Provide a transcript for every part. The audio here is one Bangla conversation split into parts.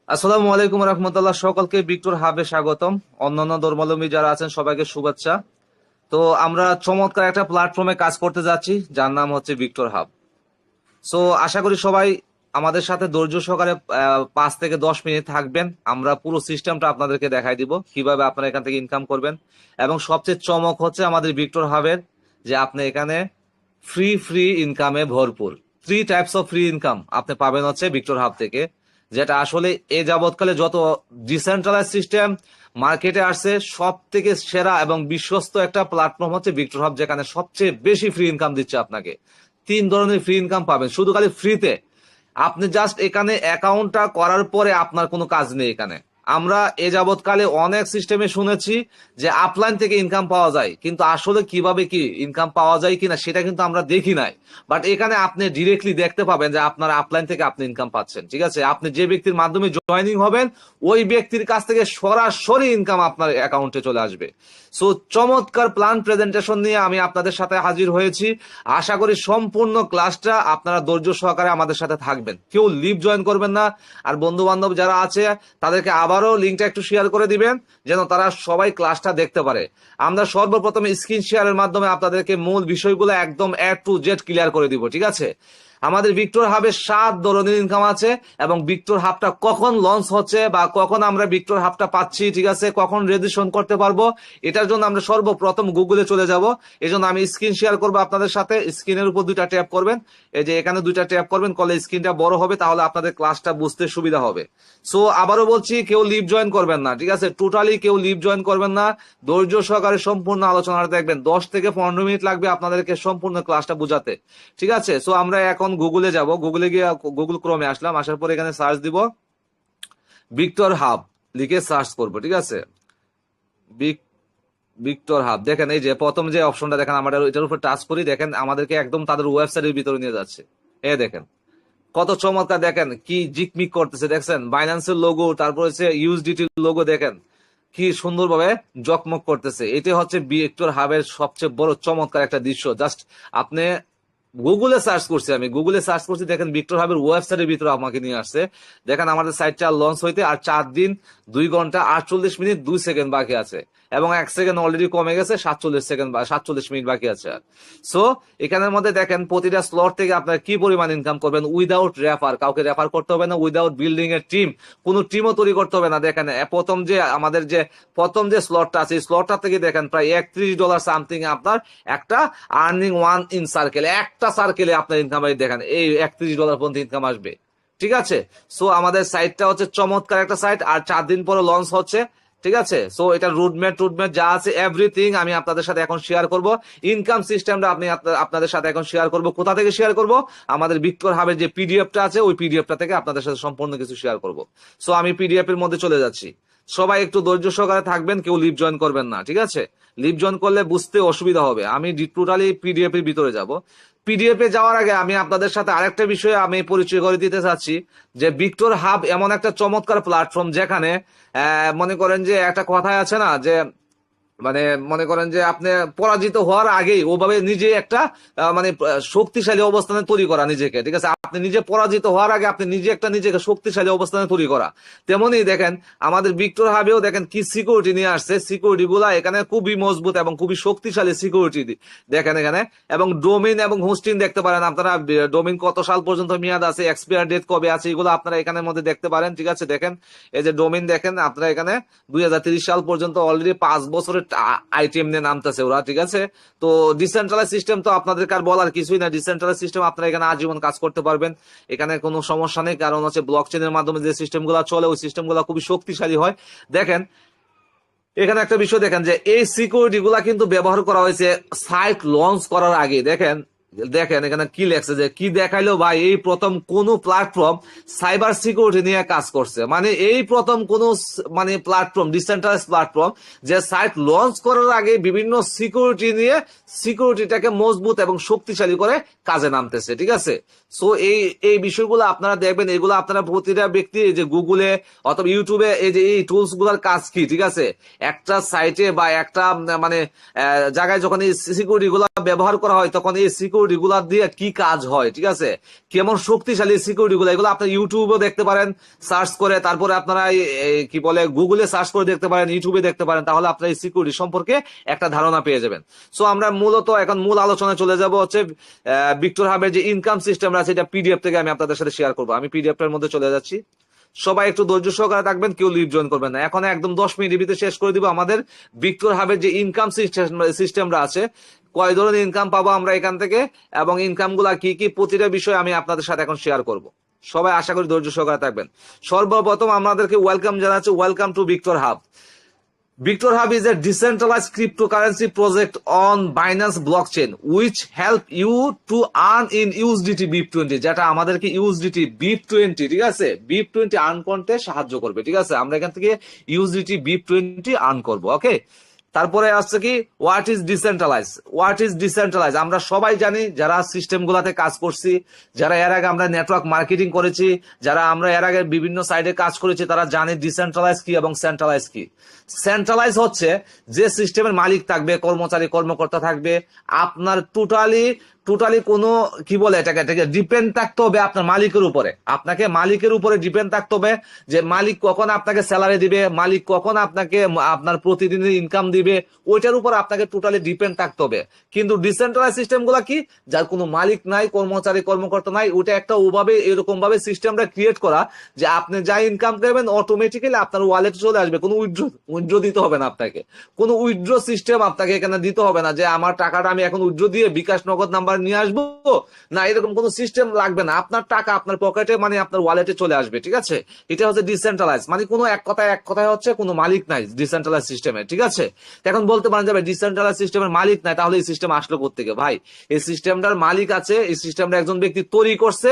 আসসালামু আলাইকুম রহমতুল্লাহ। সকলকে ভিক্টর হাবে স্বাগতম। অন্যান্য ধর্মাবলম্বী যারা আছেন সবাইকে শুভেচ্ছা। তো আমরা চমৎকার একটা প্ল্যাটফর্মে কাজ করতে যাচ্ছি যার নাম হচ্ছে ভিক্টর হাব। সো আশা করি সবাই আমাদের সাথে ধৈর্য সহকারে 5 থেকে 10 মিনিট থাকবেন। আমরা পুরো সিস্টেমটা আপনাদেরকে দেখাই দিব কিভাবে আপনারা এখান থেকে ইনকাম করবেন। এবং সবচেয়ে চমক হচ্ছে আমাদের ভিক্টর হাবের যে আপনি এখানে ফ্রি ফ্রি ইনকামে ভরপুর 3 টাইপস অফ ফ্রি ইনকাম আপনি পাবেন হচ্ছে ভিক্টর হাব থেকে, যেটা আসলে এ যাবৎকালে যত ডিসেন্ট্রালাইজ সিস্টেম মার্কেটে আসছে সব থেকে সেরা এবং বিশ্বস্ত একটা প্ল্যাটফর্ম হচ্ছে ভিক্টর হাব, যেখানে সবচেয়ে বেশি ফ্রি ইনকাম দিচ্ছে আপনাকে। 3 ধরনের ফ্রি ইনকাম পাবেন শুধু খালি ফ্রিতে। আপনি জাস্ট এখানে অ্যাকাউন্টটা করার পরে আপনার কোনো কাজ নেই এখানে। আমরা এ যাবৎকালে অনেক সিস্টেমে শুনেছি যে আপলাইন থেকে ইনকাম পাওয়া যায়, কিন্তু আসলে কিভাবে কি ইনকাম পাওয়া যায় কিনা সেটা কিন্তু আমরা দেখি নাই। বাট এখানে আপনি ডিরেক্টলি দেখতে পাবেন যে আপনার আপলাইন থেকে আপনি ইনকাম পাচ্ছেন। ঠিক আছে, আপনি যে ব্যক্তির মাধ্যমে জয়েনিং হবেন ওই ব্যক্তির কাছ থেকে সরাসরি ইনকাম আপনার অ্যাকাউন্টে চলে আসবে। সো চমৎকার প্ল্যান প্রেজেন্টেশন নিয়ে আমি আপনাদের সাথে হাজির হয়েছি। আশা করি সম্পূর্ণ ক্লাসটা আপনারা ধৈর্য সহকারে আমাদের সাথে থাকবেন, কেউ লিভ জয়েন করবেন না। আর বন্ধু বান্ধব যারা আছে তাদেরকে আবারও লিঙ্কটা একটু শেয়ার করে দিবেন যেন তারা সবাই ক্লাসটা দেখতে পারে। আমরা সর্বপ্রথম স্ক্রিন শেয়ারের মাধ্যমে আপনাদেরকে মূল বিষয়গুলো একদম এ টু জেড ক্লিয়ার করে দিব। ঠিক আছে, আমাদের ভিক্টর হাবে 7 ধরনের ইনকাম আছে এবং ভিক্টর হাবটা কখন লঞ্চ হচ্ছে বা কখন আমরা ভিক্টর হাবটা পাচ্ছি, ঠিক আছে, কখন রেজিস্ট্রেশন করতে পারবো, এটার জন্য আমরা সর্বপ্রথম গুগলে চলে যাব। এই জন্য আমি স্ক্রিন শেয়ার করবো আপনাদের সাথে। স্ক্রিনের উপর 2টা ট্যাপ করবেন, এই যে এখানে 2টা ট্যাপ করবেন, করলে স্ক্রিনটা বড় হবে, তাহলে আপনাদের ক্লাসটা বুঝতে সুবিধা হবে। সো আবারও বলছি, কেউ লিভ জয়েন করবেন না। ঠিক আছে, টোটালি কেউ লিভ জয়েন করবেন না। ধৈর্য সহকারে সম্পূর্ণ আলোচনাটা দেখবেন। 10 থেকে 15 মিনিট লাগবে আপনাদেরকে সম্পূর্ণ ক্লাসটা বুঝাতে। ঠিক আছে, সো আমরা এখন গুগলে যাব। গুগলে গিয়ে গুগল ক্রোমে আসলাম, আসার পরে এখানে সার্চ দিব ভিক্টর হাব লিখে সার্চ করব। ঠিক আছে, ভিক্টর হাব দেখেন, এই যে প্রথম যে অপশনটা দেখেন, আমরা এটার উপর টাচ করি, দেখেন আমাদেরকে একদম তাদের ওয়েবসাইটের ভিতরে নিয়ে যাচ্ছে। এ দেখেন কত চমৎকার, দেখেন কি জিকমিক করতেছে, দেখছেন বাইন্যান্সের লোগো, তারপর হচ্ছে ইউএসডিটি লোগো, দেখেন কি সুন্দরভাবে জকমক করতেছে। এটি হচ্ছে ভিক্টর হাবের সবচেয়ে বড় চমৎকার একটা দৃশ্য। জাস্ট আপনি গুগলে সার্চ করছি, আমি গুগলে সার্চ করছি, দেখেন ভিক্টর হাবের ওয়েবসাইটের ভিতরে আমাকে নিয়ে আসছে। দেখেন আমাদের সাইটটা লঞ্চ হইতে আর 4 দিন 2 ঘন্টা 48 মিনিট 2 সেকেন্ড বাকি আছে এবং 1 সেকেন্ড অলরেডি কমে গেছে, 47 সেকেন্ড বা 47 মিনিট বাকি আছে। সো এখানের মধ্যে দেখেন প্রতিটা স্লট থেকে আপনারা কি পরিমাণ ইনকাম করবেন উইদাউট রেফার, কাউকে রেফার করতে হবে না, উইদাউট বিল্ডিং এর টিম, কোনো টিমও তৈরি করতে হবে না। দেখেন প্রথম যে আমাদের যে প্রথম যে স্লটটা আছে, এই স্লটটা থেকে দেখেন প্রায় $31 সামথিং আপনার একটা আর্নিং ওয়ান ইন সার্কেল, একটা সার্কেলে আপনার ইনকাম দেখেন এই $31 পর্যন্ত ইনকাম আসবে। ঠিক আছে, সো আমাদের সাইটটা হচ্ছে চমৎকার একটা সাইট, আর 4 দিন পরে লঞ্চ হচ্ছে। ঠিক আছে, সো এটা রুটমেট যা আছে এভরিথিং আমি আপনাদের সাথে এখন শেয়ার করব। ইনকাম সিস্টেমটা আপনি আপনাদের সাথে এখন শেয়ার করব। কোথা থেকে শেয়ার করব? আমাদের ভিক্টর হাবের যে পিডিএফটা আছে ওই পিডিএফটা থেকে আপনাদের সাথে সম্পূর্ণ কিছু শেয়ার করব। সো আমি পিডিএফ এর মধ্যে চলে যাচ্ছি। সবাই একটু ধৈর্য সহকারে থাকবেন, কেউ লিভ জয়েন করবেন না। ঠিক আছে, লিভ জয়েন করলে বুঝতে অসুবিধা হবে। আমি টোটালি পিডিএফ এর ভিতরে যাব। পিডিএফ এ যাওয়ার আগে আমি আপনাদের সাথে আরেকটা বিষয়ে আমি পরিচয় করে দিতে চাচ্ছি যে ভিক্টর হাব এমন একটা চমৎকার প্ল্যাটফর্ম যেখানে মনে করেন যে একটা কথাই আছে না, যে মানে মনে করেন যে আপনি পরাজিত হওয়ার আগেই ওভাবে নিজে একটা মানে শক্তিশালী অবস্থানে তৈরি করা নিজেকে। ঠিক আছে, আপনি নিজে পরাজিত হওয়ার আগে আপনি নিজে একটা নিজেকে শক্তিশালী অবস্থানে তৈরি করা। তেমনই দেখেন আমাদের ভিক্টর হাবেও দেখেন কি সিকিউরিটি নিয়ে আসছে। সিকিউরিটি গুলা এখানে খুবই মজবুত এবং খুবই শক্তিশালী সিকিউরিটি দেখেন এখানে। এবং ডোমেইন এবং হোস্টিং দেখতে পারেন আপনারা, ডোমেইন কত সাল পর্যন্ত মেয়াদ আছে, এক্সপায়ার ডেট কবে আছে, এগুলো আপনারা এখানের মধ্যে দেখতে পারেন। ঠিক আছে, দেখেন এই যে ডোমেইন দেখেন আপনারা এখানে 2030 সাল পর্যন্ত অলরেডি 5 বছরের আইটেম নিয়ে নামতেছে ওরা। ঠিক আছে, তো ডিসেন্ট্রালাইজ সিস্টেম তো আপনাদের কার বলার কিছুই না। ডিসেন্ট্রালাইজ সিস্টেম আপনারা এখানে আজীবন কাজ করতে পারবেন, এখানে কোনো সমস্যা নেই। কারণ হচ্ছে ব্লক চেনের মাধ্যমে যে সিস্টেম গুলা চলে ওই সিস্টেম গুলা খুবই শক্তিশালী হয়। দেখেন এখানে একটা বিষয় দেখেন যে এই সিকিউরিটি গুলা কিন্তু ব্যবহার করা হয়েছে সাইট লঞ্চ করার আগে। দেখেন দেখেন এখানে কি লেখছে, যে কি দেখাইলো ভাই, এই প্রথম কোন প্ল্যাটফর্ম সাইবার সিকিউরিটি নিয়ে কাজ করছে। মানে এই প্রথম কোন মানে প্ল্যাটফর্ম, ডিসেন্ট্রালাইজ প্ল্যাটফর্ম যে সাইট লঞ্চ করার আগে বিভিন্ন সিকিউরিটি নিয়ে সিকিউরিটিটাকে মজবুত এবং শক্তিশালী করে কাজে নামতেছে। ঠিক আছে, সো এই এই বিষয়গুলো আপনারা দেখবেন, এগুলো আপনারা প্রতিটা ব্যক্তি যে গুগলে অথবা ইউটিউবে এই যে এই টুলস গুলার কাজ কি। ঠিক আছে, একটা সাইটে বা একটা মানে জায়গায় যখন এই সিকিউরিটি গুলা ব্যবহার করা হয় তখন এই সিকিউরিটি সিকিউরিটি গুলা দিয়ে কি কাজ হয়, ঠিক আছে, কেমন শক্তিশালী সিকিউরিটি গুলা, এগুলো আপনার ইউটিউবে দেখতে পারেন সার্চ করে, তারপরে আপনারা কি বলে গুগলে সার্চ করে দেখতে পারেন, ইউটিউবে দেখতে পারেন, তাহলে আপনার এই সিকিউরিটি সম্পর্কে একটা ধারণা পেয়ে যাবেন। সো আমরা মূলত এখন মূল আলোচনায় চলে যাব হচ্ছে ভিক্টর হাবের যে ইনকাম সিস্টেম আছে, এটা পিডিএফ থেকে আমি আপনাদের সাথে শেয়ার করবো। আমি পিডিএফ এর মধ্যে চলে যাচ্ছি, সবাই একটু ধৈর্য সহকারে থাকবেন, কেউ লিভ জয়েন করবেন না। এখন একদম 10 মিনিটের ভিতরে শেষ করে দিব আমাদের ভিক্টর হাবের যে ইনকাম সিস্টেমটা আছে, কয় ধরনের ইনকাম পাবো আমরা এখান থেকে, এবং ইনকাম গুলা কি কি, প্রতিটা বিষয় আমি আপনাদের সাথে এখন শেয়ার করব। সবাই আশা করি ধৈর্য সহকারে থাকবেন। সর্বপ্রথম আমাদেরকে ওয়েলকাম জানাচ্ছি, welcome to Victor hub. Victor Hub is a decentralized cryptocurrency project on Binance blockchain which help you to earn in USDT BIP20, যেটা আমাদেরকে USDT BIP20, ঠিক আছে, BIP20 আর্ন করতে সাহায্য করবে, ঠিক আছে। আমরা এখান থেকে USDT BIP20 আর্ন করব, ওকে। তারপরে আসছে কি what is decentralize. What is decentralize আমরা সবাই জানি, যারা সিস্টেম গুলাতে কাজ করছি, যারা এর আগে আমরা নেটওয়ার্ক মার্কেটিং করেছি, যারা আমরা এর আগে বিভিন্ন সাইডে কাজ করেছি, তারা জানে ডিসেন্ট্রালাইজ কি এবং সেন্ট্রালাইজ কি। সেন্ট্রালাইজ হচ্ছে যে সিস্টেমের মালিক থাকবে, কর্মচারী কর্মকর্তা থাকবে, আপনার টোটালি কোনো কি বলে এটাকে ডিপেন্ড থাকতে হবে আপনার মালিকের উপরে। আপনাকে মালিকের উপরে ডিপেন্ড থাকতে হবে যে মালিক কখন আপনাকে স্যালারি দিবে, মালিক কখন আপনাকে আপনার প্রতিদিনের ইনকাম দিবে, ওইটার উপর আপনাকে টোটালি ডিপেন্ড থাকতে হবে। কিন্তু ডিসেন্ট্রালাইজ সিস্টেম গুলা কি, যার কোনো মালিক নাই, কর্মচারী কর্মকর্তা নাই, ওইটা একটা ওভাবে এরকম ভাবে সিস্টেমটা ক্রিয়েট করা যে আপনি যা ইনকাম করবেন অটোমেটিক্যালি আপনার ওয়ালেটে চলে আসবে, কোনো উইথড্র দিতে হবে না আপনাকে, কোনো উইথড্র সিস্টেম আপনাকে এখানে দিতে হবে না যে আমার টাকাটা আমি এখন উইথড্র দিয়ে বিকাশ নগদ নাম্বার নিয়ে আসবো, না, এরকম কোনো সিস্টেম লাগবে না। আপনার টাকা আপনার পকেটে মানে আপনার ওয়ালেটে চলে আসবে, ঠিক আছে। এটা হচ্ছে ডিসেন্ট্রালাইজ, মানে কোনো এক কথায় হচ্ছে কোনো মালিক নাই ডিসেন্ট্রালাইজ সিস্টেমে, ঠিক আছে। এখন বলতে পারেন যাবে ডিসেন্ট্রালাইজ সিস্টেমের মালিক নাই, তাহলে এই সিস্টেম আসলো কোত্থেকে? ভাই, এই সিস্টেমটার মালিক আছে, এই সিস্টেমটা একজন ব্যক্তি তৈরি করছে।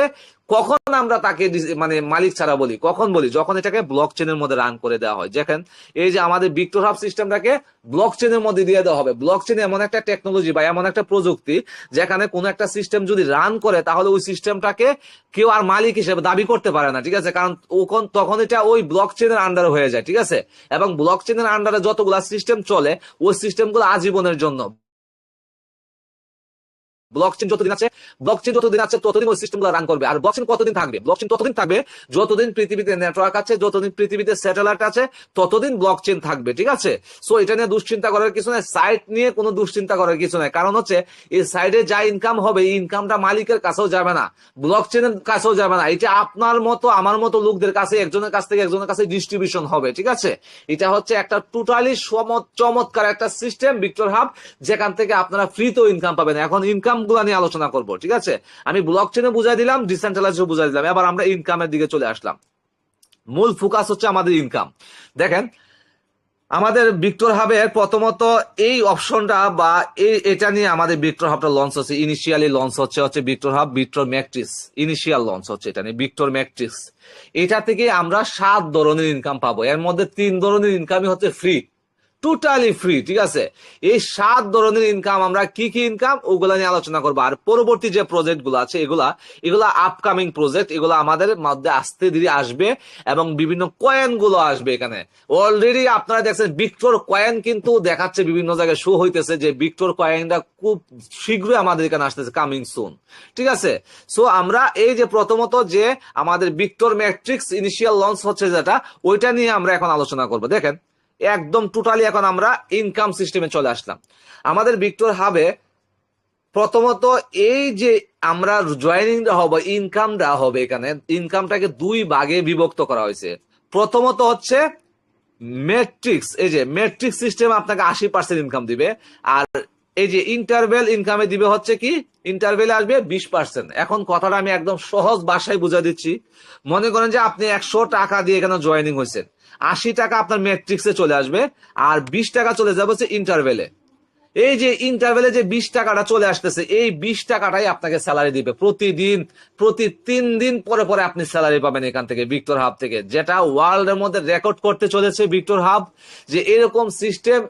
কখন আমরা তাকে মানে মালিক ছাড়া বলি, কখন বলি? যখন এটাকে ব্লক চেনের মধ্যে রান করে দেওয়া হয়। দেখেন এই যে আমাদের ভিক্টর হাব সিস্টেমটাকে ব্লক চেনের মধ্যে দিয়ে দেওয়া হবে। ব্লক চেন এমন একটা টেকনোলজি বা এমন একটা প্রযুক্তি যেখানে কোনো একটা সিস্টেম যদি রান করে, তাহলে ওই সিস্টেমটাকে কেউ আর মালিক হিসেবে দাবি করতে পারে না, ঠিক আছে, কারণ তখন এটা ওই ব্লক চেনের আন্ডারে হয়ে যায়, ঠিক আছে। এবং ব্লক চেনের আন্ডারে যতগুলা সিস্টেম চলে, ওই সিস্টেমগুলো আজীবনের জন্য। ব্লকচেন যতদিন আছে ততদিন ওই সিস্টেমগুলো রান করবে। আর ব্লকচেন কতদিন থাকবে? ব্লকচেন ততদিন থাকবে যতদিন পৃথিবীতে নেটওয়ার্ক আছে, যতদিন পৃথিবীতে স্যাটেলাইট আছে, ততদিন ব্লকচেন থাকবে, ঠিক আছে। সো এটা নিয়ে দুশ্চিন্তা করার কিছু নাই, সাইট নিয়ে কোনো দুশ্চিন্তা করার কিছু নাই। কারণ হচ্ছে এই সাইডে যা ইনকাম হবে, এই ইনকামটা মালিকের কাছেও যাবে না, ব্লকচেনের কাছেও যাবে না। এটা আপনার মতো আমার মতো লোকদের কাছে, একজনের কাছ থেকে একজনের কাছে ডিস্ট্রিবিউশন হবে, ঠিক আছে। এটা হচ্ছে একটা টোটালি চমৎকার একটা সিস্টেম ভিক্টর হাব, যেখান থেকে আপনারা ফ্রিতেও ইনকাম পাবেন। এখন ইনকাম গুলা নিয়ে আলোচনা করব, ঠিক আছে। আমি ব্লকচেনে বুঝাই দিলাম, ডিসেন্ট্রালাইজও বুঝাই দিলাম, এবার আমরা ইনকামের দিকে চলে আসলাম। মূল ফোকাস হচ্ছে আমাদের ইনকাম। দেখেন আমাদের ভিক্টর হাবের প্রথমত এই অপশনটা বা এটা নিয়ে আমাদের ভিক্টর হাবটা লঞ্চ হচ্ছে, ইনিশিয়ালি লঞ্চ হচ্ছে Victor hub Victor matrix. Initial launch হচ্ছে এটা নিয়ে ভিক্টর ম্যাট্রিক্স। এটা থেকে আমরা 7 ধরনের ইনকাম পাবো। এর মধ্যে 3 ধরনের ইনকামই হচ্ছে ফ্রি, টোটালি ফ্রি, ঠিক আছে। এই 7 ধরনের ইনকাম, আমরা কি কি ইনকাম ওগুলা নিয়ে আলোচনা করবো। আর পরবর্তী যে প্রজেক্ট গুলো আছে এগুলা আপকামিং প্রজেক্ট, এগুলো আমাদের মধ্যে আস্তে ধীরে আসবে এবং বিভিন্ন কয়েন গুলো আসবে। এখানে অলরেডি আপনারা দেখছেন ভিক্টর কয়েন কিন্তু দেখাচ্ছে, বিভিন্ন জায়গায় শো হইতেছে যে ভিক্টর কয়েনটা খুব শীঘ্রই আমাদের এখানে আসতেছে, কামিং সুন, ঠিক আছে। সো আমরা এই যে প্রথমত যে আমাদের ভিক্টর ম্যাট্রিক্স ইনিশিয়াল লঞ্চ হচ্ছে যেটা, ওইটা নিয়ে আমরা এখন আলোচনা করবো। দেখেন একদম টোটালি এখন আমরা ইনকাম সিস্টেমে চলে আসলাম। আমাদের ভিক্টর হাবে প্রথমত এই যে আমরা জয়েনিংটা হবে, ইনকামটা হবে, এখানে ইনকামটাকে 2 ভাগে বিভক্ত করা হয়েছে। প্রথমত হচ্ছে ম্যাট্রিক্স, এই যে ম্যাট্রিক্স সিস্টেম আপনাকে 80% ইনকাম দিবে। আর এই যে ইন্টারভেল ইনকামে দিবে হচ্ছে কি, ইন্টারভেলে আসবে 20%। এখন কথাটা আমি একদম সহজ ভাষায় বুঝা দিচ্ছি। মনে করেন যে আপনি 100 টাকা দিয়ে এখানে জয়েনিং হয়েছেন, 80 টাকা আপনার ম্যাট্রিক্সে চলে আসবে, আর 20 টাকা চলে যাবে হচ্ছে ইন্টারভেলে। এই যে ইন্টারভেলে যে 20 টাকাটা চলে আসতেছে, এই 20 টাকাটাই আপনাকে স্যালারি দিবে প্রতিদিন। প্রতি 3 দিন পরে পরে আপনি স্যালারি পাবেন এখান থেকে, ভিক্টর হাব থেকে, যেটা ওয়ার্ল্ডের মধ্যে রেকর্ড করতে চলেছে ভিক্টর হাব। যে এরকম সিস্টেম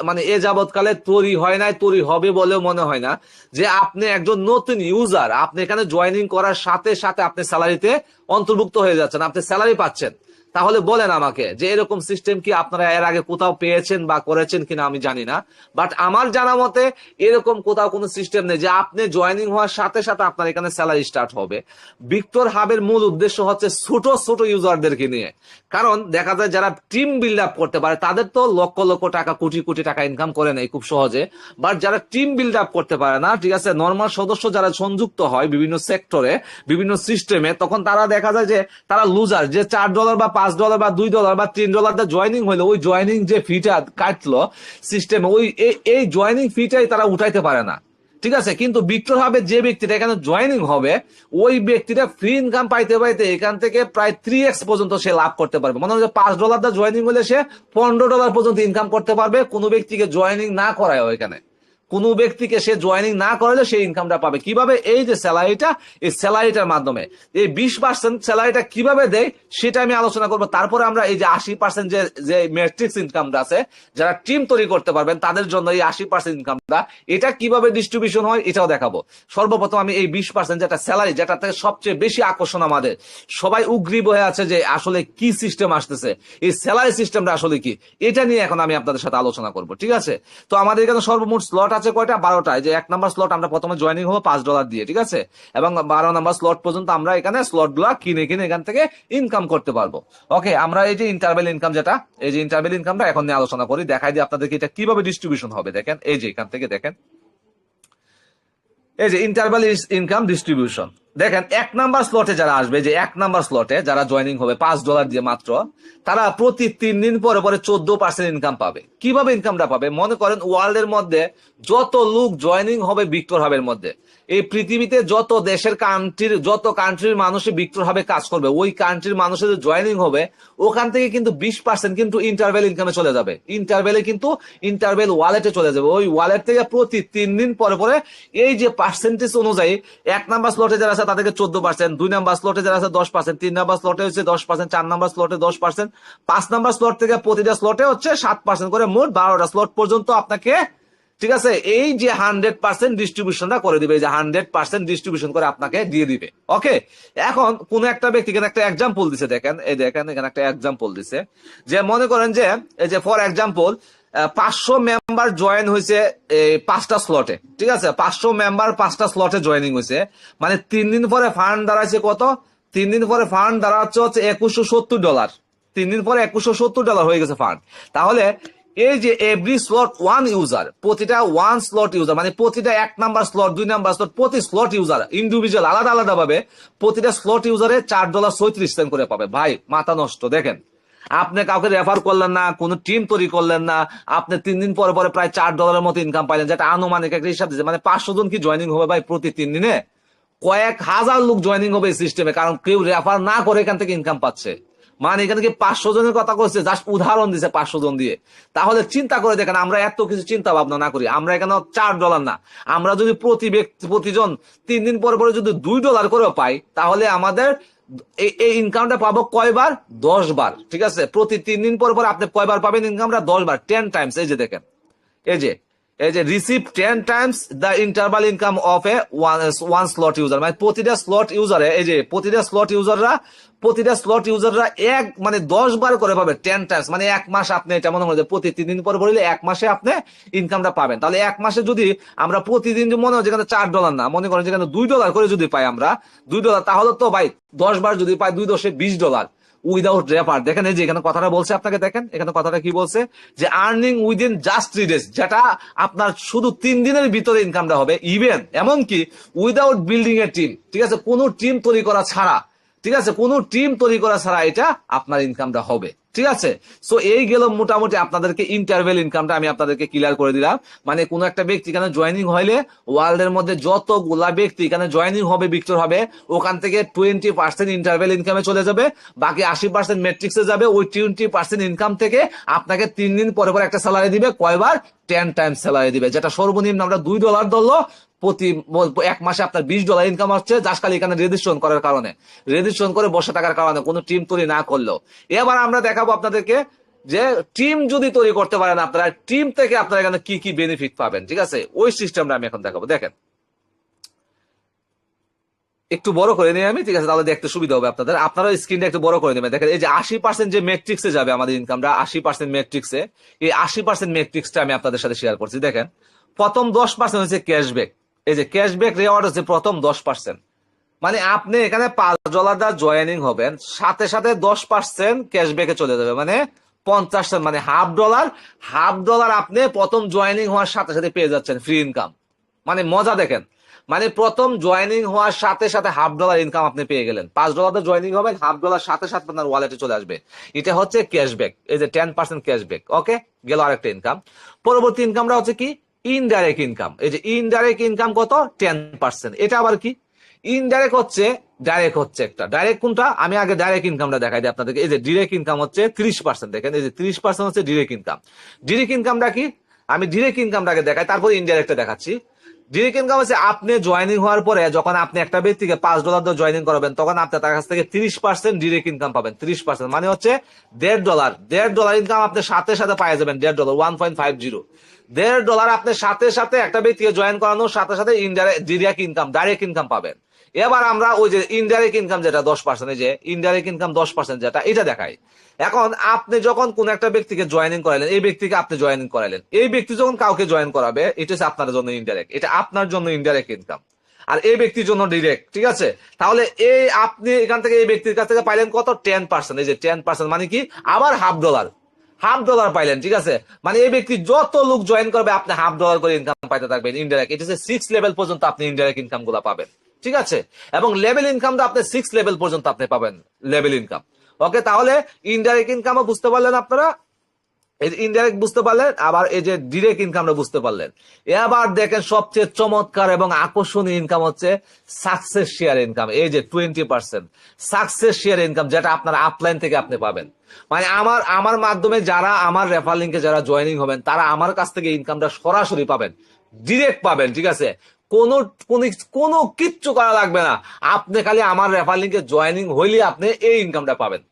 মানে এ যাবৎকালে তৈরি হয় নাই, তৈরি হবে বলেও মনে হয় না। যে আপনি একজন নতুন ইউজার, আপনি এখানে জয়েনিং করার সাথে সাথে আপনি স্যালারিতে অন্তর্ভুক্ত হয়ে যাচ্ছেন, আপনি স্যালারি পাচ্ছেন। তাহলে বলেন আমাকে যে এরকম সিস্টেম কি আপনারা এর আগে কোথাও পেয়েছেন বা করেছেন কিনা আমি জানি না, বাট আমার জানা মতে এরকম কোথাও কোনো সিস্টেম নেই যে আপনি জয়েনিং হওয়ার সাথে সাথে আপনার এখানে স্যালারি স্টার্ট হবে। ভিক্টর হাবের মূল উদ্দেশ্য হচ্ছে ছোট ছোট ইউজারদেরকে নিয়ে, কারণ দেখা যায় যারা টিম বিল্ড আপ করতে পারে তাদের তো লক্ষ লক্ষ টাকা কোটি কোটি টাকা ইনকাম করে নেয় খুব সহজে, বাট যারা টিম বিল্ড আপ করতে পারে না, ঠিক আছে, নর্মাল সদস্য যারা সংযুক্ত হয় বিভিন্ন সেক্টরে বিভিন্ন সিস্টেমে, তখন তারা দেখা যায় যে তারা লুজার, যে $4 বা $5 বা $2 বা $3 জয়েনিং হইলো, ওই জয়েনিং যে ফিটা কাটলো সিস্টেমে, ওই এই জয়েনিং ফিটাই তারা উঠাইতে পারে না। ঠিক আছে, কিন্তু ভিক্টর হাবে যে ব্যক্তিটা এখানে জয়েনিং হবে ওই ব্যক্তিটা ফ্রি ইনকাম পাইতে পাইতে এখান থেকে প্রায় 3x পর্যন্ত সে লাভ করতে পারবে। মনে হয় $5 দা জয়েনিং হলে সে $15 পর্যন্ত ইনকাম করতে পারবে, কোনো ব্যক্তিকে জয়েনিং না করায়। এখানে কোনো ব্যক্তিকে সে জয়েনিং না করলে সেই ইনকামটা পাবে কিভাবে? এই যে স্যালারিটা, এই স্যালারিটার মাধ্যমে। এই 20% স্যালারিটা কিভাবে দেয় সেটা আমি আলোচনা করবো। তারপরে আমরা এই যে 80% যে ম্যাট্রিক্স ইনকামটা আছে, যারা টিম তৈরি করতে পারবেন তাদের জন্য এই 80% ইনকামটা, এটা কিভাবে ডিস্ট্রিবিউশন হয় এটাও দেখাবো। সর্বপ্রথম আমি এই 20% যেটা স্যালারি, যেটা থেকে সবচেয়ে বেশি আকর্ষণ, আমাদের সবাই উগ্রীব হয়ে আছে যে আসলে কি সিস্টেম আসতেছে, এই স্যালারি সিস্টেমটা আসলে কি, এটা নিয়ে এখন আমি আপনাদের সাথে আলোচনা করবো। ঠিক আছে, তো আমাদের এখানে সর্বমোট স্লট আছে কয়টা? 12টা। যে 1 নাম্বার স্লট আমরা প্রথমে জয়েনিং হবো $5 দিয়ে, ঠিক আছে, এবং 12 নাম্বার স্লট পর্যন্ত আমরা এখানে স্লট গুলা কিনে কিনে এখান থেকে ইনকাম করতে পারবো। ওকে, আমরা এই যে ইন্টারভেল ইনকাম, যেটা এই যে ইন্টারভেল ইনকামটা এখন নিয়ে আলোচনা করি, দেখাই দিই আপনাদেরকে এটা কিভাবে ডিস্ট্রিবিউশন হবে। দেখেন এই যে এখান থেকে দেখেন এই যে ইন্টারভেল ইনকাম ডিস্ট্রিবিউশন, দেখেন 1 নাম্বার স্লটে যারা আসবে, যে 1 নাম্বার স্লটে যারা জয়েনিং হবে $5 দিয়ে মাত্র, তারা প্রতি 3 দিন পরে পরে 14% ইনকাম পাবে। কিভাবে ইনকামটা পাবে? মনে করেন ওয়ার্ল্ডের মধ্যে যত লোক জয়েনিং হবে ভিক্টর হাবের মধ্যে, এই পৃথিবীতে যত দেশের কান্ট্রির মানুষই ভিক্টর হাবে কাজ করবে, ওই কান্ট্রির মানুষের জয়েনিং হবে, ওখান থেকে কিন্তু 20% কিন্তু ইন্টারভেল ইনকামে চলে যাবে। ইন্টারভেল ওয়ালেটে চলে যাবে। ওই ওয়ালেট থেকে প্রতি 3 দিন পরে পরে এই যে পার্সেন্টেজ অনুযায়ী 1 নাম্বার স্লটে যারা আছে তাদেরকে 14%, 2 নাম্বার স্লটে যারা আছে 10%, 3 নাম্বার স্লটে হচ্ছে 10%, 4 নাম্বার স্লটে 10%, 5 নাম্বার স্লট থেকে প্রতিটা স্লটে হচ্ছে 7% করে, মোট 12টা স্লট পর্যন্ত আপনাকে, ঠিক আছে, এই যে 100% ডিস্ট্রিবিউশনটা করে দিবে, এই যে 100% ডিস্ট্রিবিউশন করে আপনাকে দিয়ে দিবে। ওকে, এখন কোন একটা ব্যক্তি এখানে একটা এক্সাম্পল দিছে, দেখেন এই দেখেন এখানে একটা এক্সাম্পল দিছে, যে মনে করেন যে এই যে ফর এক্সাম্পল 500 মেম্বার জয়েন হয়েছে এই 5টা স্লটে, ঠিক আছে, 500 মেম্বার 5টা স্লটে জয়েনিং হয়েছে, মানে 3 দিন পরে ফান্ড দাঁড়াচ্ছে কত? 3 দিন পরে ফান্ড দাঁড়াচ্ছে হচ্ছে $2170। 3 দিন পরে $2170 হয়ে গেছে ফান্ড। তাহলে এই যে এভরি স্লট 1 ইউজার, প্রতিটা 1 স্লট ইউজার, মানে প্রতিটা 1 নাম্বার স্লট, 2 নাম্বার স্লট, প্রতি স্লট ইউজার ইন্ডিভিজুয়াল আলাদা আলাদা ভাবে প্রতিটা স্লট ইউজারে $4.36 করে পাবে। ভাই মাথা নষ্ট। দেখেন, আপনি কাউকে রেফার করলেন না, কোন টিম তৈরি করলেন না, আপনি 3 দিন পরে পরে প্রায় $4 মতো ইনকাম পাইলেন, যেটা আনুমানিক একটা হিসাব দিচ্ছে, মানে 500 জন কি জয়েনিং হবে ভাই প্রতি 3 দিনে? কয়েক হাজার লোক জয়েনিং হবে এই সিস্টেমে, কারণ কেউ রেফার না করে এখান থেকে ইনকাম পাচ্ছে। মানে এখানে কি 500 জনের কথা করছে, জাস্ট উদাহরণ দিছে 500 জন দিয়ে। তাহলে চিন্তা করে দেখেন, আমরা এত কিছু চিন্তা ভাবনা না করি, আমরা এখানে $4 না, আমরা যদি প্রতিজন 3 দিন পরে পরে যদি $2 করেও পাই, তাহলে আমাদের এই ইনকামটা পাবো কয়বার? 10 বার। ঠিক আছে, প্রতি 3 দিন পর পর আপনি কয়বার পাবেন ইনকামটা? 10 বার, 10 টাইমস। এই যে দেখেন, এই যে receive 10 Times the interval income of A one slot user, মানে প্রতিটা স্লট ইউজারে, এই যে প্রতিটা স্লট ইউজাররা মানে 10 বার করে পাবে 10 টাইমস, মানে 1 মাস আপনি, এটা মনে হয় প্রতি 3 দিন পর পড়লে 1 মাসে আপনি ইনকামটা পাবেন। তাহলে 1 মাসে যদি আমরা প্রতিদিন মনে হয় যেখানে $4 না, মনে করেন যেখানে $2 করে যদি পাই আমরা $2, তাহলে তো ভাই 10 বার যদি পাই 2 × 10 = $20 উইদাউট রেফার। দেখেন এই যে এখানে কথাটা বলছে আপনাকে, দেখেন এখানে কথাটা কি বলছে, যে আর্নিং উইদিন জাস্ট 3 days, যেটা আপনার শুধু 3 দিনের ভিতরে ইনকামটা হবে, ইভেন এমনকি উইদাউট বিল্ডিং এ টিম। ঠিক আছে, কোনো টিম তৈরি করা ছাড়া, ঠিক আছে, কোনো টিম তৈরি করা ছাড়া এটা আপনার ইনকামটা হবে। ঠিক আছে, সো এই গেল মোটামুটি আপনাদেরকে ইন্টারভেল ইনকামটা আমি আপনাদেরকে ক্লিয়ার করে দিলাম। মানে কোন একটা ব্যক্তি এখানে জয়েনিং হইলে ওয়ার্ল্ডের মধ্যে যতগুলা ব্যক্তি এখানে জয়েনিং হবে ভিক্টর হবে, ওখান থেকে 20% ইন্টারভেল ইনকামে চলে যাবে, বাকি 80% ম্যাট্রিক্সে যাবে। ওই 20% ইনকাম থেকে আপনাকে 3 দিন পরে পরে একটা স্যালারি দিবে, কয়বার? 10 টাইমস স্যালারি দিবে, যেটা সর্বনিম্ন আমরা $2 ধরলো, প্রতি 1 মাসে আপনার $20 ইনকাম হচ্ছে, জাস্ট খালি এখানে রেজিস্ট্রেশন করার কারণে, রেজিস্ট্রেশন করে বসে থাকার কারণে, কোনো টিম তৈরি না করলেও। এবার আমরা দেখাবো আপনাদেরকে যে টিম যদি তৈরি করতে পারেন আপনারা, টিম থেকে আপনারা এখানে কি কি বেনিফিট পাবেন। ঠিক আছে, ওই সিস্টেমটা আমি এখন দেখাবো। দেখেন একটু বড় করে নিই আমি, ঠিক আছে, তাহলে দেখতে সুবিধা হবে আপনাদের। আপনারা স্ক্রিনটা একটু বড় করে নেবেন। দেখেন এই যে 80% যে ম্যাট্রিক্সে যাবে আমাদের ইনকামটা, 80% ম্যাট্রিক্সে, এই 80% ম্যাট্রিক্সটা আমি আপনাদের সাথে শেয়ার করছি। দেখেন প্রথম 10% হচ্ছে ক্যাশব্যাক। এই যে ক্যাশব্যাক রেওয়ার্ড হচ্ছে প্রথম 10%। মানে আপনি এখানে $5 জয়েনিং হবেন, সাথে সাথে 10% ক্যাশব্যাকে চলে যাবে, মানে 50 মানে হাফ ডলার আপনি প্রথম জয়েনিং হওয়ার সাথে সাথে পেয়ে যাচ্ছেন ফ্রি ইনকাম। মানে মজা দেখেন, মানে প্রথম জয়েনিং হওয়ার সাথে সাথে $1/2 ইনকাম আপনি পেয়ে গেলেন। $5 জয়েনিং হবেন, $1/2 সাথে সাথে আপনার ওয়ালেটে চলে আসবে। এটা হচ্ছে ক্যাশব্যাক, এই যে 10% ক্যাশব্যাক। ওকে, গেল আরেকটা ইনকাম। পরবর্তী ইনকামটা হচ্ছে কি, ইনডাইরেক্ট ইনকাম। এই যে ইনডাইরেক্ট ইনকাম কত, 10%। এটা আবার কি, ইনডাইরেক্ট হচ্ছে, ডাইরেক্ট হচ্ছে একটা। ডাইরেক্ট কোনটা, আমি আগে ডাইরেক্ট ইনকামটা দেখাই দিই আপনাদেরকে। এই যে ডিরেক্ট ইনকাম হচ্ছে 30%। দেখেন এই যে 30% হচ্ছে ডিরেক্ট ইনকাম। ডিরেক্ট ইনকামটা কি, আমি ডিরেক্ট ইনকামটাকে দেখাই, তারপর ইনডাইরেক্টটা দেখাচ্ছি। ডিরেক্ট ইনকাম হচ্ছে আপনি জয়েনিং হওয়ার পরে যখন আপনি একটা ব্যক্তিকে $5 দিয়ে জয়েনিং করবেন, তখন আপনি তার কাছ থেকে 30% ডিরেক্ট ইনকাম পাবেন। 30% মানে হচ্ছে $1.5 ইনকাম আপনি সাথে সাথে পাই যাবেন। $1.5, 1.50, $1.5 আপনি সাথে সাথে একটা ব্যক্তিকে জয়েন করানোর সাথে সাথে indirect direct income, direct income পাবেন। এবার আমরা ওই যে ইনডাইরেক্ট ইনকাম যেটা 10%, এই যে ইনডাইরেক্ট ইনকাম 10% যেটা, এটা দেখাই। এখন আপনি যখন কোন একটা ব্যক্তিকে জয়েনিং করালেন, এই ব্যক্তিকে আপনি জয়েনিং করালেন, এই ব্যক্তি যখন কাউকে জয়েন করাবে, এটা হচ্ছে আপনার জন্য ইনডাইরেক্ট, এটা আপনার জন্য ইনডাইরেক্ট ইনকাম। আর এই ব্যক্তির জন্য ডিরেক্ট, ঠিক আছে। তাহলে এই আপনি এখান থেকে এই ব্যক্তির কাছ থেকে পাইলেন কত, 10%। এই যে 10% মানে কি, আবার $1/2 পাইলেন, ঠিক আছে। মানে এই ব্যক্তি যত লোক জয়েন করবে আপনি $1/2 করে ইনকাম পাইতে থাকবেন ইনডাইরেক্ট। এটা হচ্ছে 6 লেভেল পর্যন্ত আপনি ইনডাইরেক্ট ইনকাম গুলা পাবেন, ঠিক আছে। এবং লেভেল ইনকামটা আপনি 6 লেভেল পর্যন্ত আপনি পাবেন, লেভেল ইনকাম। ওকে, তাহলে ইনডাইরেক্ট ইনকামও বুঝতে পারলেন আপনারা, ইনডাইরেক্ট বুঝতে পারলেন, আবার এই যে ডিরেক্ট ইনকামটা বুঝতে পারলেন। এবার দেখেন সবচেয়ে চমৎকার এবং আকর্ষণীয় ইনকাম হচ্ছে সাকসেস শেয়ার ইনকাম। এই যে 20% সাকসেস শেয়ার ইনকাম, যেটা আপনার আপলাইন থেকে আপনি পাবেন। মানে আমার আমার মাধ্যমে যারা আমার রেফার লিঙ্কে যারা জয়েনিং হবেন, তারা আমার কাছ থেকে ইনকামটা সরাসরি পাবেন, ডিরেক্ট পাবেন, ঠিক আছে। কোনো কোনো কিচ্ছু করা লাগবে না, আপনি খালি আমার রেফার লিঙ্কে জয়েনিং হইলে আপনি এই ইনকামটা পাবেন।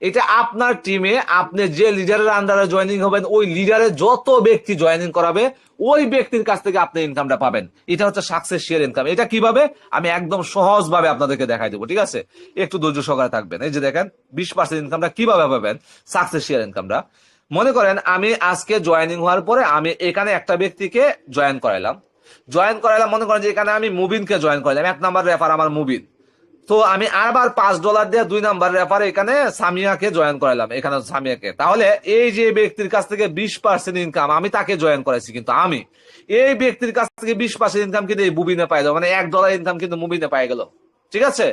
এটা আপনার টিমে আপনি যে লিডারের আন্ডারে জয়েনিং হবেন, ওই লিডারের যত ব্যক্তি জয়েনিং করাবে, ওই ব্যক্তির কাছ থেকে আপনি ইনকামটা পাবেন। এটা হচ্ছে সাকসেস শেয়ার ইনকাম। এটা কিভাবে, আমি একদম সহজ ভাবে আপনাদেরকে দেখাই দেবো, ঠিক আছে। একটু ধৈর্য সহকারে থাকবেন। এই যে দেখেন 20% ইনকামটা কিভাবে পাবেন, সাকসেস শেয়ার ইনকামটা। মনে করেন আমি আজকে জয়েনিং হওয়ার পরে আমি এখানে একটা ব্যক্তিকে জয়েন করাইলাম, মনে করেন যে এখানে আমি মুবিনকে জয়েন করাইলাম, 1 নাম্বার রেফার আমার মুবিন। তো আমি আবার $5 দিয়ে 2 নাম্বার রেফারে এখানে সামিয়াকে জয়েন করালাম, এখানে সামিয়াকে। তাহলে এই যে ব্যক্তির কাছ থেকে 20% ইনকাম আমি তাকে জয়েন করাইছি, কিন্তু আমি এই ব্যক্তির কাছ থেকে 20% ইনকাম কিন্তু এই মুবিনে পাই যাবো, মানে $1 ইনকাম কিন্তু মুবিনে পাই গেল, ঠিক আছে।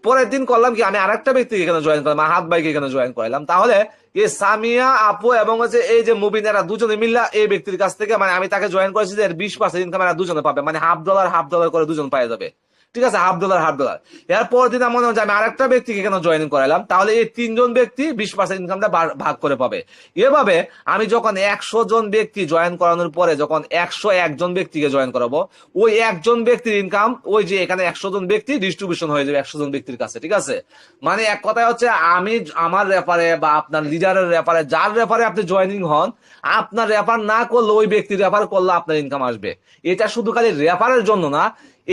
পরের দিন করলাম কি, আমি আরেকটা ব্যক্তিকে এখানে জয়েন করলাম, হাত ভাইকে এখানে জয়েন করালাম। তাহলে এই সামিয়া আপু এবং হচ্ছে এই যে মুবিন, এরা দুজনে মিল্লা এই ব্যক্তির কাছ থেকে, মানে আমি তাকে জয়েন করেছি যে 20% ইনকাম এরা দুজনে পাবে, মানে $1/2 করে দুজন পাই যাবে, ঠিক আছে। $1/2 এরপর দিন মনে হচ্ছে আমি আরেকটা ব্যক্তিকে কেন জয়েনিং করালাম, তাহলে এই 3 জন ব্যক্তি 20% ইনকামটা ভাগ করে পাবে। এভাবে আমি যখন 100 জন ব্যক্তি জয়েন করানোর পরে যখন 101 জন ব্যক্তিকে জয়েন করাবো, ওই একজন ব্যক্তির ইনকাম ওই যে এখানে 100 জন ব্যক্তি ডিস্ট্রিবিউশন হয়ে যাবে 100 জন ব্যক্তির কাছে, ঠিক আছে। মানে এক কথায় হচ্ছে আমি আমার রেফারে বা আপনার লিডারের রেফারে, যার রেফারে আপনি জয়েনিং হন, আপনার রেফার না করলে ওই ব্যক্তির রেফার করলে আপনার ইনকাম আসবে। এটা শুধু খালি রেফারের জন্য না,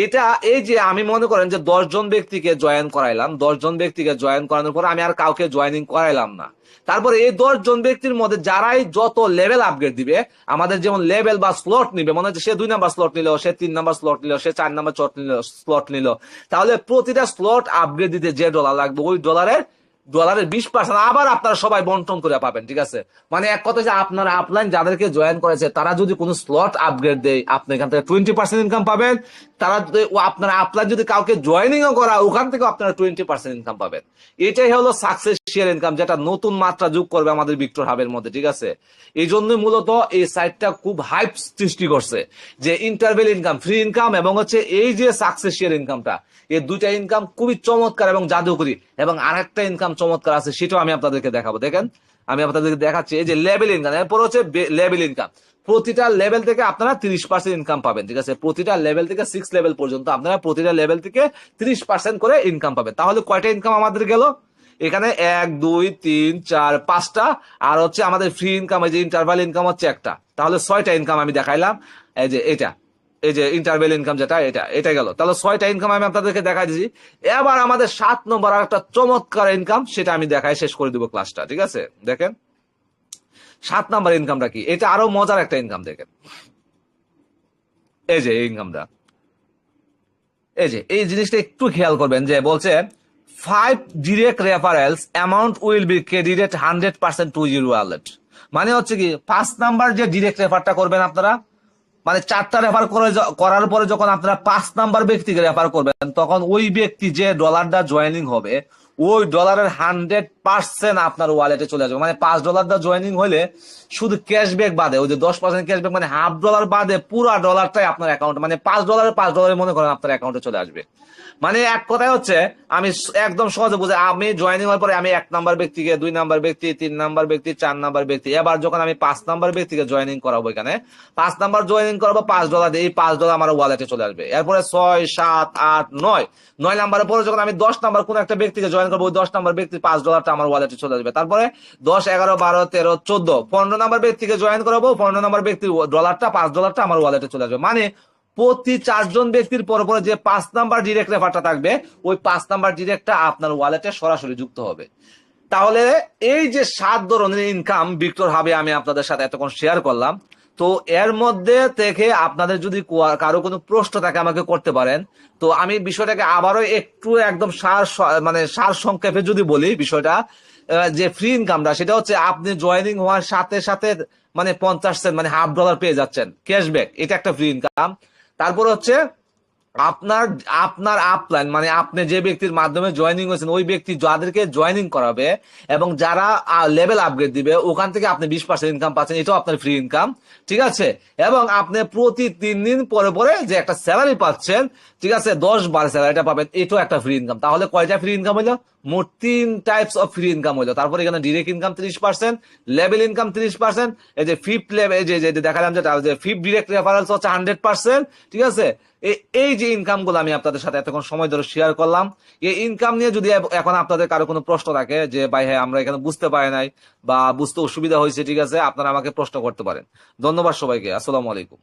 এটা এই যে আমি মনে করেন যে 10 জন ব্যক্তিকে জয়েন করাইলাম, 10 জন ব্যক্তিকে জয়েন করানোর পর আমি আর কাউকে জয়েনিং করাইলাম না। তারপরে এই 10 জন ব্যক্তির মধ্যে যারাই যত লেভেল আপগ্রেড দিবে, আমাদের যেমন লেভেল বা স্লট নিবে, মনে হচ্ছে সে 2 নাম্বার স্লট নিল, সে 3 নাম্বার স্লট নিল, সে 4 নাম্বার স্লট নিল, তাহলে প্রতিটা স্লট আপগ্রেড দিতে যে ডলার লাগবে, ওই ডলারের 20% আবার আপনারা সবাই বন্টন করে পাবেন, ঠিক আছে। মানে এক কথা যে আপনারা আপলাইন যাদেরকে জয়েন করেছে, তারা যদি কোনো স্লট আপগ্রেড দেয়, আপনি এখান থেকে 20% ইনকাম পাবেন। তারা যদি আপনারা আপলাইন যদি কাউকে জয়েনিংও করা, ওখান থেকে আপনারা 20% ইনকাম পাবেন। এটাই হলো সাকসেস শেয়ার ইনকাম, যেটা নতুন মাত্রা যোগ করবে আমাদের ভিক্টর হাবের মধ্যে, ঠিক আছে। এই জন্যই মূলত এই সাইটটা খুব হাইপ সৃষ্টি করছে, যে ইন্টারভেল ইনকাম, ফ্রি ইনকাম এবং হচ্ছে এই যে সাকসেস শেয়ার ইনকামটা, এই দুইটা ইনকাম খুবই চমৎকার এবং জাদুকরি। এবং আরেকটা ইনকাম চমৎকার আছে, সেটাও আমি আপনাদেরকে দেখাবো। দেখেন আমি আপনাদেরকে দেখাচ্ছি, এই যে লেভেল ইনকাম, এরপর হচ্ছে লেভেল ইনকাম। প্রতিটা লেভেল থেকে আপনারা 30% ইনকাম পাবেন, ঠিক আছে। প্রতিটা লেভেল থেকে 6 লেভেল পর্যন্ত আপনারা প্রতিটা লেভেল থেকে 30% করে ইনকাম পাবেন। তাহলে কয়টা ইনকাম আমাদের গেল, এখানে 1 2 3 4 5টা, আর হচ্ছে আমাদের ফ্রি ইনকাম, এই যে ইন্টারভাল ইনকাম হচ্ছে একটা, তাহলে 6টা ইনকাম আমি দেখাইলাম। এই যে এটা এই যে ইন্টারভেল ইনকাম যেটা এটা গেল। তাহলে 6টা ইনকাম আমি আপনাদেরকে দেখাই দিয়েছি। এবার আমাদের 7 নম্বর আর একটা চমৎকার ইনকাম, সেটা আমি দেখাই শেষ করে দিব ক্লাসটা, ঠিক আছে? দেখেন 7 নাম্বার ইনকামটা কি, এটা আরো মজার একটা ইনকাম। দেখেন এই যে ইনকামটা, এই যে এই জিনিসটা একটু খেয়াল করবেন, যে বলছে 5 direct referrals amount will be credited 100% to your wallet. মানে হচ্ছে কি 5 নাম্বার যে ডিরেক্ট রেফারটা করবেন আপনারা, মানে 4টা রেফার করার পরে যখন আপনারা 5 নাম্বার ব্যক্তিকে রেফার করবেন, তখন ওই ব্যক্তি যে ডলারটা জয়েনিং হবে, ওই ডলারের 100% আপনার ওয়ালেটে চলে যাবে। মানে $5 জয়েনিং হলে শুধু ক্যাশব্যাক বাদে, ওই যে 10% ক্যাশব্যাক, মানে $1/2 বাদে পুরা ডলারটাই আপনার অ্যাকাউন্টে, মানে $5 মনে করেন আপনার অ্যাকাউন্টে চলে আসবে। মানে এক কথায় হচ্ছে, আমি একদম সহজে বুঝে, আমি জয়েনিং হওয়ার পরে আমি 1 নাম্বার ব্যক্তিকে, 2 নাম্বার ব্যক্তি, 3 নাম্বার ব্যক্তি, 4 নাম্বার ব্যক্তি, এবার যখন আমি 5 নাম্বার ব্যক্তিকে জয়েনিং করাবো, এখানে 5 নাম্বার জয়েনিং করাবো, $5 দিয়ে, এই $5 আমার ওয়ালেটে চলে আসবে। এরপরে 6, 7, 8, 9 নাম্বারের পরে যখন আমি 10 নাম্বার কোন একটা ব্যক্তিকে জয়েন করবো, ওই 10 নাম্বার ব্যক্তির $5টা আমার ওয়ালেটে চলে আসবে। তারপরে 10, 11, 12, 13, 14, 15 নাম্বার ব্যক্তিকে জয়েন করাবো, 15 নাম্বার ব্যক্তির $5টা আমার ওয়ালেটে চলে আসবে। মানে প্রতি 4 জন ব্যক্তির পরে পরে যে 5 নাম্বার ডিরেক্ট রেফারটা থাকবে, ওই 5 নাম্বার ডিরেক্টটা আপনার ওয়ালেটে সরাসরি যুক্ত হবে। তাহলে এই যে 7 ধরনের ইনকাম ভিক্টর হাবে আমি আপনাদের সাথে এতক্ষণ শেয়ার করলাম, তো এর মধ্যে থেকে আপনাদের যদি কারো কোনো প্রশ্ন থাকে আমাকে করতে পারেন। তো আমি বিষয়টাকে আবারও একটু একদম সার সংক্ষেপে যদি বলি বিষয়টা, যে ফ্রি ইনকামটা, সেটা হচ্ছে আপনি জয়েনিং হওয়ার সাথে সাথে মানে 50 সেন্ট, মানে $1/2 পেয়ে যাচ্ছেন ক্যাশব্যাক, এটা একটা ফ্রি ইনকাম। তারপর হচ্ছে আপনার আপনার আপলাইন, মানে আপনি যে ব্যক্তির মাধ্যমে জয়েনিং হয়েছেন, ওই ব্যক্তি যাদেরকে জয়েনিং করাবে এবং যারা লেভেল আপগ্রেড দিবে, ওখান থেকে আপনি 20% ইনকাম পাচ্ছেন, এটাও আপনার ফ্রি ইনকাম, ঠিক আছে? এবং আপনি প্রতি 3 দিন পরে পরে যে একটা স্যালারি পাচ্ছেন, ঠিক আছে, 10 বার স্যালারিটা পাবেন, এটাও একটা ফ্রি ইনকাম। তাহলে কয়টা ফ্রি ইনকাম হইলো? মোট 3 টাইপস অফ ফ্রি ইনকাম হইলো। তারপরে এখানে ডিরেক্ট ইনকাম 30%, লেভেল ইনকাম 30%, এই যে ফিফথ লেভেল, এই যে দেখালাম যেটা, যে ফিফথ ডিরেক্ট রেফারেলস হচ্ছে 100%, ঠিক আছে? এই যে ইনকাম গুলো আমি আপনাদের সাথে এতক্ষণ সময় ধরে শেয়ার করলাম, এই ইনকাম নিয়ে যদি এখন আপনাদের কারো কোনো প্রশ্ন থাকে, যে ভাই হ্যাঁ আমরা এখানে বুঝতে পারি নাই বা বুঝতে অসুবিধা হয়েছে, ঠিক আছে, আপনারা আমাকে প্রশ্ন করতে পারেন। ধন্যবাদ সবাইকে, আসসালামু আলাইকুম।